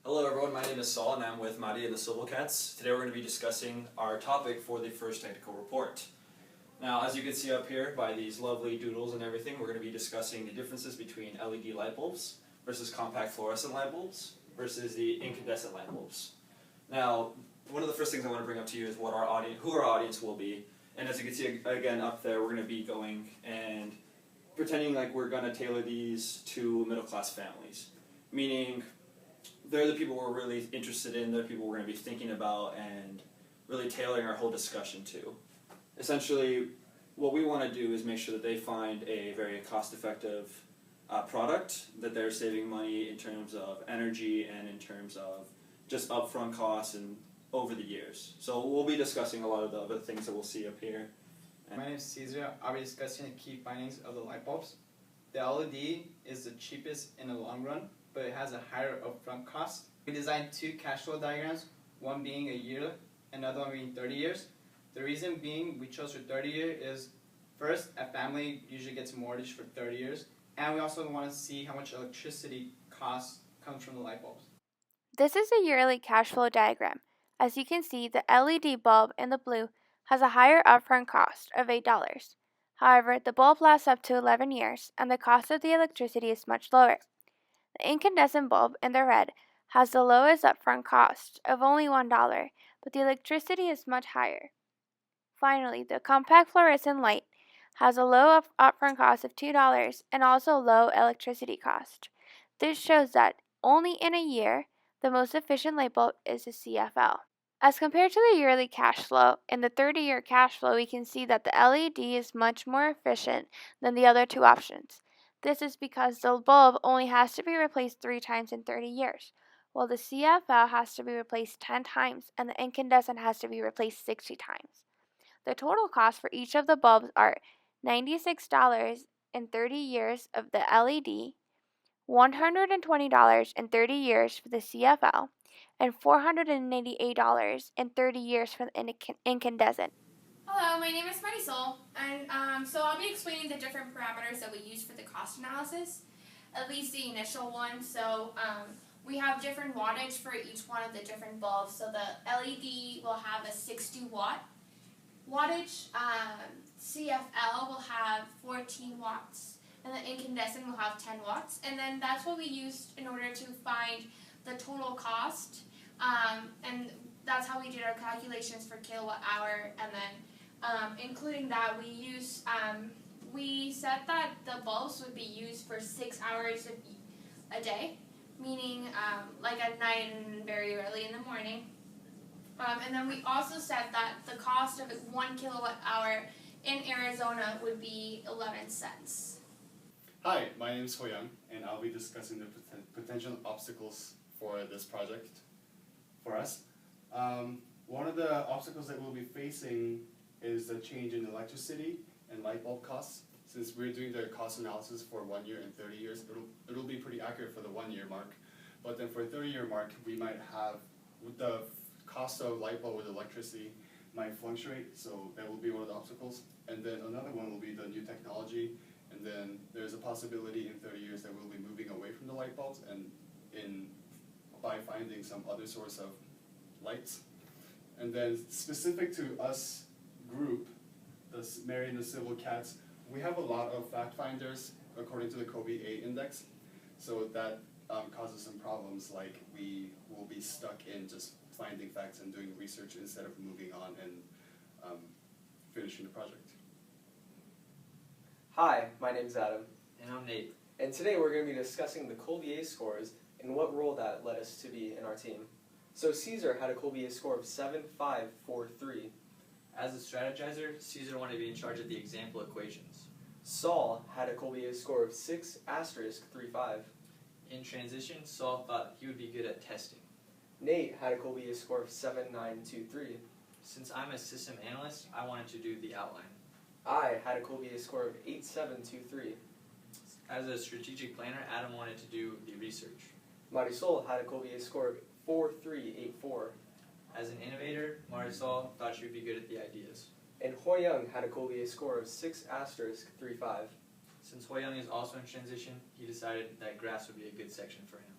Hello everyone, my name is Saul and I'm with Madi and the Civil Cats. Today we're going to be discussing our topic for the first technical report. Now, as you can see up here by these lovely doodles and everything, we're going to be discussing the differences between LED light bulbs versus compact fluorescent light bulbs versus the incandescent light bulbs. Now, one of the first things I want to bring up to you is who our audience will be. And as you can see again up there, we're going to be going and pretending like we're going to tailor these to middle class families. Meaning, they're the people we're really interested in, they're the people we're going to be thinking about and really tailoring our whole discussion to. Essentially, what we want to do is make sure that they find a very cost-effective product, that they're saving money in terms of energy and in terms of just upfront costs and over the years. So we'll be discussing a lot of the other things that we'll see up here. My name is Caesar. I'll be discussing the key findings of the light bulbs. The LED is the cheapest in the long run, but it has a higher upfront cost. We designed two cash flow diagrams, one being a year, another one being 30 years. The reason being we chose for 30 years is, first, a family usually gets a mortgage for 30 years, and we also want to see how much electricity cost comes from the light bulbs. This is a yearly cash flow diagram. As you can see, the LED bulb in the blue has a higher upfront cost of $8. However, the bulb lasts up to 11 years, and the cost of the electricity is much lower. The incandescent bulb in the red has the lowest upfront cost of only $1, but the electricity is much higher. Finally, the compact fluorescent light has a low upfront cost of $2 and also low electricity cost. This shows that only in a year, the most efficient light bulb is the CFL. As compared to the yearly cash flow, in the 30-year cash flow, we can see that the LED is much more efficient than the other two options. This is because the bulb only has to be replaced 3 times in 30 years, while the CFL has to be replaced 10 times and the incandescent has to be replaced 60 times. The total cost for each of the bulbs are $96 in 30 years of the LED, $120 in 30 years for the CFL, and $488 in 30 years for the incandescent. Hello, my name is Marisol, and so I'll be explaining the different parameters that we use for the cost analysis, at least the initial one. So we have different wattage for each one of the different bulbs. So the LED will have a 60 watt wattage, CFL will have 14 watts, and the incandescent will have 10 watts. And then that's what we used in order to find the total cost, and that's how we did our calculations for kilowatt hour. And then including that, we said that the bulbs would be used for 6 hours a day, meaning like at night and very early in the morning. And then we also said that the cost of 1 kilowatt hour in Arizona would be 11 cents. Hi, my name is Hoyoung, and I'll be discussing the potential obstacles for this project for us. One of the obstacles that we'll be facing is the change in electricity and light bulb costs. Since we're doing the cost analysis for 1 year and 30 years, it'll be pretty accurate for the 1 year mark. But then for the 30-year mark, we might have the cost of light bulb with electricity might fluctuate, so that will be one of the obstacles. And then another one will be the new technology, and then there's a possibility in 30 years that we'll be moving away from the light bulbs and by finding some other source of lights. And then specific to us group, the Mary and the Civil Cats, we have a lot of fact finders according to the COBE-A index, so that causes some problems, like we will be stuck in just finding facts and doing research instead of moving on and finishing the project. Hi, my name's Adam. And I'm Nate. And today we're going to be discussing the Colby-A scores and what role that led us to be in our team. So Caesar had a Colby-A score of 7,543. As a strategizer, Caesar wanted to be in charge of the example equations. Saul had a Colby-A score of 6*35. In transition, Saul thought he would be good at testing. Nate had a Colby-A score of 7,923. Since I'm a system analyst, I wanted to do the outline. I had a Colby-A score of 8,723. As a strategic planner, Adam wanted to do the research. Marisol had a Colby-A score of 4,384. As an innovator, Marisol thought she would be good at the ideas. And Hoyoung had a Colby-A score of 6*35. Since Hoyoung is also in transition, he decided that graphs would be a good section for him.